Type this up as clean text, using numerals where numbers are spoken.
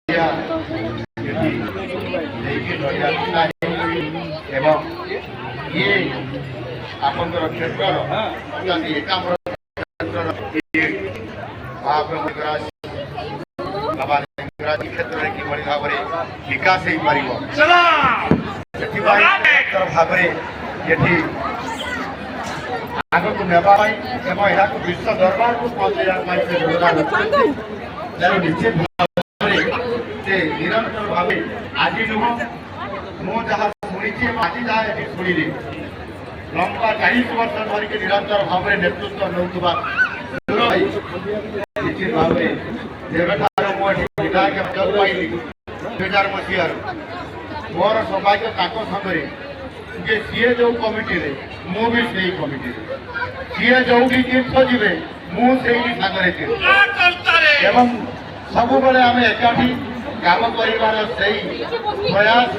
ये आपंकर क्षेत्र एकाम्र क्षेत्र में किभली भाव में विकास हो पार भाव ये आग को नापी विश्व दरबार को पहुंचाई निश्चित भाव से निरंतर भाव आज नुह मुझे शुणी आज जहाँ शुणी लंबा 40 वर्ष धरिक निरंतर भाव में नेतृत्व नौवा निश्चित भाव में विधायक पद पाइली 2000 मसीह मोर सौभाग्य संगे सीए जो कमिटी मु भी से कमिटी सीए जो तीर्थ जीवे मुझे सब बेले आम एकाठी काम कर प्रयास